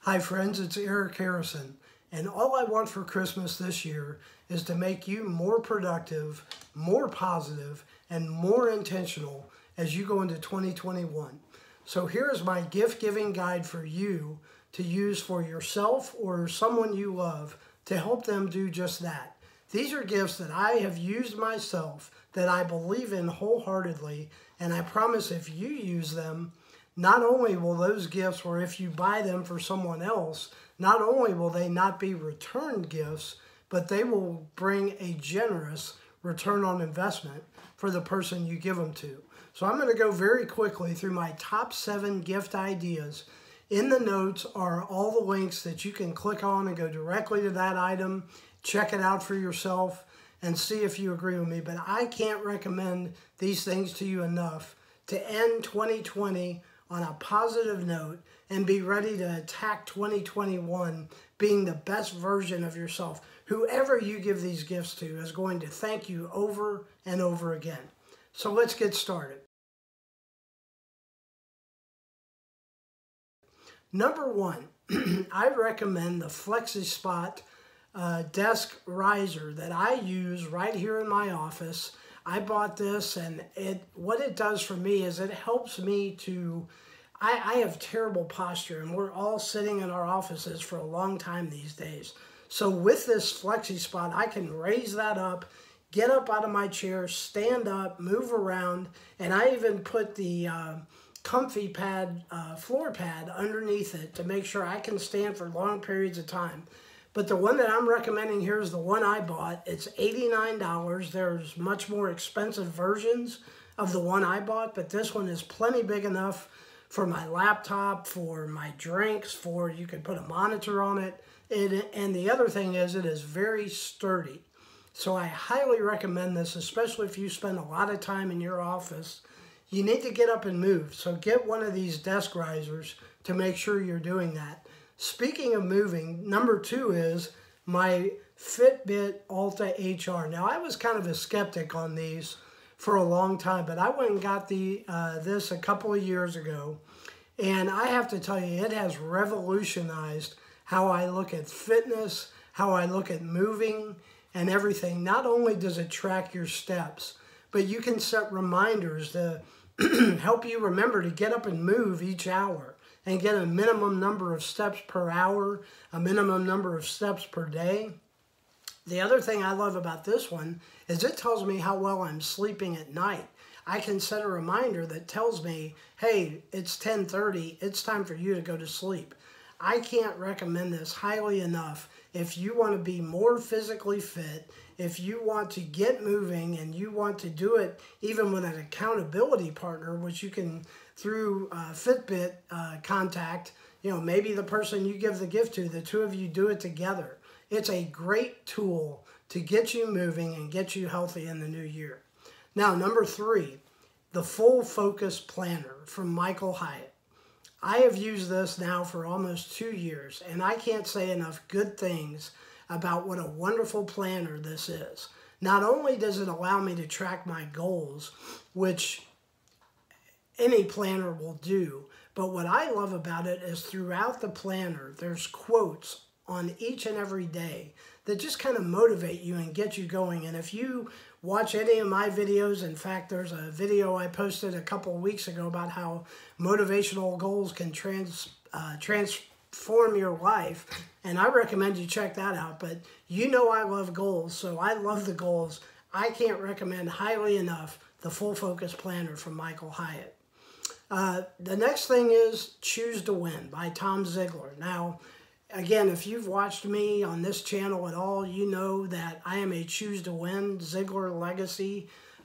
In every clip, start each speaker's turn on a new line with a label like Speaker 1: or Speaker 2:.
Speaker 1: Hi friends, it's Eric Harrison, and all I want for Christmas this year is to make you more productive, more positive, and more intentional as you go into 2021. So here's my gift-giving guide for you to use for yourself or someone you love to help them do just that. These are gifts that I have used myself, that I believe in wholeheartedly, and I promise if you use them, not only will those gifts, or if you buy them for someone else, not only will they not be returned gifts, but they will bring a generous return on investment for the person you give them to. So I'm going to go very quickly through my top 7 gift ideas. In the notes are all the links that you can click on and go directly to that item, check it out for yourself, and see if you agree with me. But I can't recommend these things to you enough to end 2020 on a positive note and be ready to attack 2021 being the best version of yourself. Whoever you give these gifts to is going to thank you over and over again. So let's get started. Number 1, I recommend the FlexiSpot desk riser that I use right here in my office. I bought this, and what it does for me is it helps me to, I have terrible posture, and we're all sitting in our offices for a long time these days. So with this FlexiSpot, I can raise that up, get up out of my chair, stand up, move around, and I even put the comfy pad, floor pad underneath it to make sure I can stand for long periods of time. But the one that I'm recommending here is the one I bought. It's $89. There's much more expensive versions of the one I bought, but this one is plenty big enough for my laptop, for my drinks, for you could put a monitor on it. And the other thing is it is very sturdy. So I highly recommend this, especially if you spend a lot of time in your office. You need to get up and move. So get one of these desk risers to make sure you're doing that. Speaking of moving, number 2 is my Fitbit Alta HR. Now, I was kind of a skeptic on these for a long time, but I went and got this a couple of years ago, and I have to tell you, it has revolutionized how I look at fitness, how I look at moving, and everything. Not only does it track your steps, but you can set reminders to help you remember to get up and move each hour and get a minimum number of steps per hour, a minimum number of steps per day. The other thing I love about this one is it tells me how well I'm sleeping at night. I can set a reminder that tells me, hey, it's 10:30, it's time for you to go to sleep. I can't recommend this highly enough. If you want to be more physically fit, if you want to get moving and you want to do it even with an accountability partner, which you can through Fitbit contact, maybe the person you give the gift to, the two of you do it together. It's a great tool to get you moving and get you healthy in the new year. Now, number 3, the Full Focus Planner from Michael Hyatt. I have used this now for almost 2 years, and I can't say enough good things about what a wonderful planner this is. Not only does it allow me to track my goals, which any planner will do, but what I love about it is throughout the planner, there's quotes on each and every day that just kind of motivate you and get you going. And if you watch any of my videos, in fact, there's a video I posted a couple of weeks ago about how motivational goals can transform your life, and I recommend you check that out. But I love goals, so I love the goals. I can't recommend highly enough the Full Focus Planner from Michael Hyatt. The next thing is Choose to Win by Tom Ziglar. Now, again, if you've watched me on this channel at all, you know that I am a Choose to Win Ziglar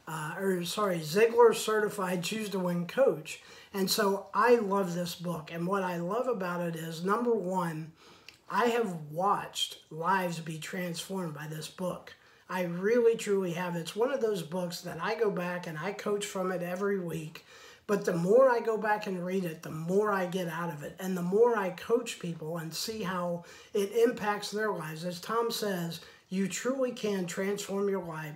Speaker 1: Ziglar Certified Choose to Win coach. And so I love this book. And what I love about it is, number 1, I have watched lives be transformed by this book. I really, truly have. It's one of those books that I go back and I coach from it every week. But the more I go back and read it, the more I get out of it. And the more I coach people and see how it impacts their lives. As Tom says, you truly can transform your life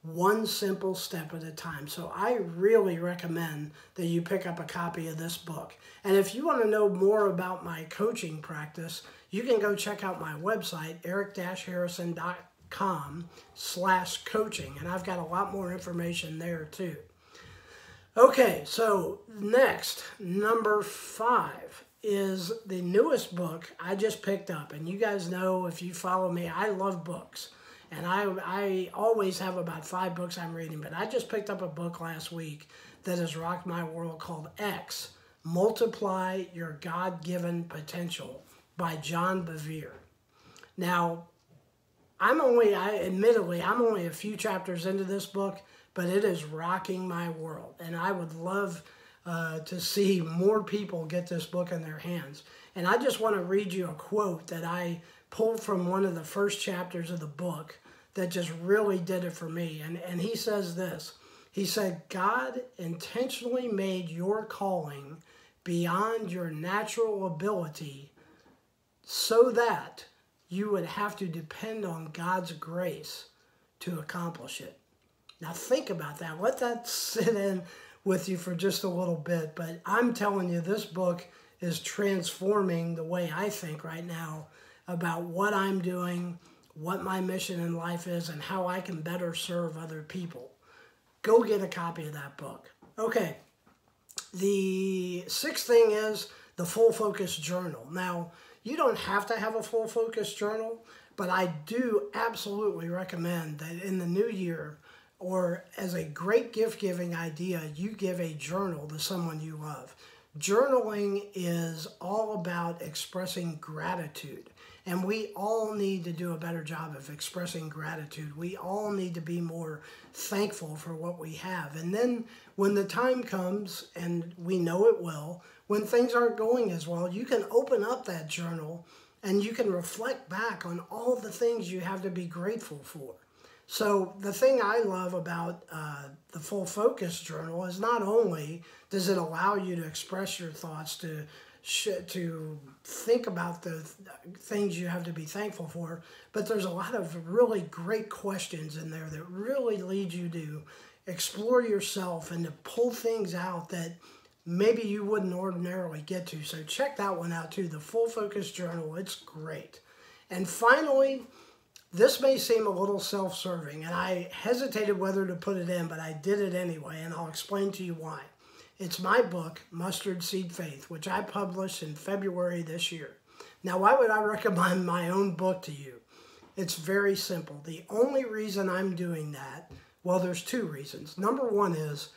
Speaker 1: one simple step at a time. So I really recommend that you pick up a copy of this book. And if you want to know more about my coaching practice, you can go check out my website, eric-harrison.com/coaching. And I've got a lot more information there too. Okay, so next, number 5 is the newest book I just picked up. And you guys know, if you follow me, I love books. And I always have about 5 books I'm reading. But I just picked up a book last week that has rocked my world called X, Multiply Your God-Given Potential by John Bevere. Now, admittedly, I'm only a few chapters into this book, but it is rocking my world. And I would love to see more people get this book in their hands. And I just want to read you a quote that I pulled from one of the first chapters of the book that just really did it for me. And he says this. He said, God intentionally made your calling beyond your natural ability so that you would have to depend on God's grace to accomplish it. Now think about that. Let that sit in with you for just a little bit. But I'm telling you, this book is transforming the way I think right now about what I'm doing, what my mission in life is, and how I can better serve other people. Go get a copy of that book. Okay, the 6th thing is the Full Focus Journal. Now, you don't have to have a Full Focus Journal, but I do absolutely recommend that in the new year, or as a great gift-giving idea, you give a journal to someone you love. Journaling is all about expressing gratitude. And we all need to do a better job of expressing gratitude. We all need to be more thankful for what we have. And then when the time comes, and we know it will, when things aren't going as well, you can open up that journal and you can reflect back on all the things you have to be grateful for. So the thing I love about the Full Focus Journal is not only does it allow you to express your thoughts, to think about the things you have to be thankful for, but there's a lot of really great questions in there that really lead you to explore yourself and to pull things out that maybe you wouldn't ordinarily get to. So check that one out too, the Full Focus Journal. It's great. And finally, this may seem a little self-serving, and I hesitated whether to put it in, but I did it anyway, and I'll explain to you why. It's my book, Mustard Seed Faith, which I published in February this year. Now, why would I recommend my own book to you? It's very simple. The only reason I'm doing that, well, there's 2 reasons. Number 1 is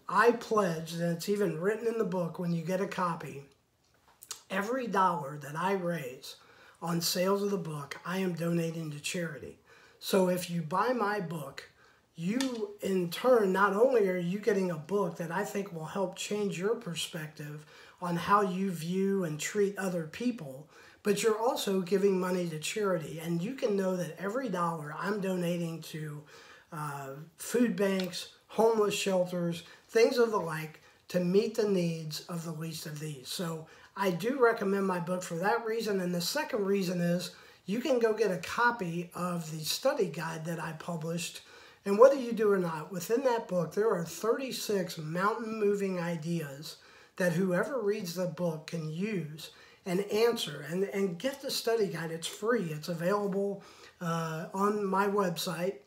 Speaker 1: I pledge, and it's even written in the book when you get a copy, every dollar that I raise on sales of the book, I am donating to charity. So if you buy my book, you in turn, not only are you getting a book that I think will help change your perspective on how you view and treat other people, but you're also giving money to charity. And you can know that every dollar I'm donating to food banks, homeless shelters, things of the like, to meet the needs of the least of these. So I do recommend my book for that reason. And the second reason is you can go get a copy of the study guide that I published. And whether you do or not, within that book, there are 36 mountain-moving ideas that whoever reads the book can use and answer. And get the study guide. It's free. It's available on my website.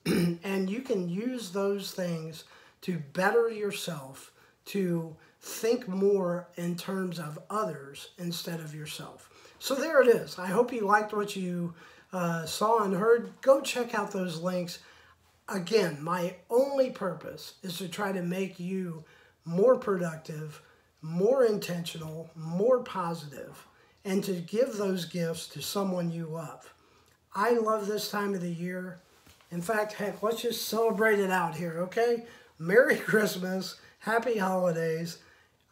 Speaker 1: And you can use those things to better yourself, to think more in terms of others instead of yourself. So there it is. I hope you liked what you saw and heard. Go check out those links. Again, my only purpose is to try to make you more productive, more intentional, more positive, and to give those gifts to someone you love. I love this time of the year. In fact, heck, let's just celebrate it out here, okay? Merry Christmas, Happy Holidays.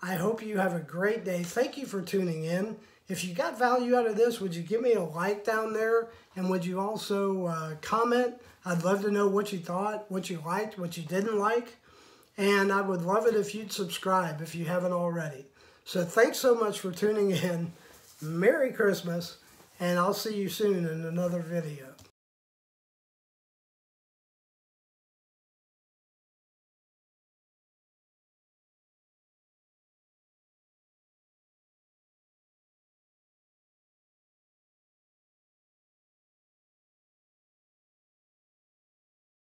Speaker 1: I hope you have a great day. Thank you for tuning in. If you got value out of this, would you give me a like down there? And would you also comment? I'd love to know what you thought, what you liked, what you didn't like. And I would love it if you'd subscribe if you haven't already. So thanks so much for tuning in. Merry Christmas, and I'll see you soon in another video.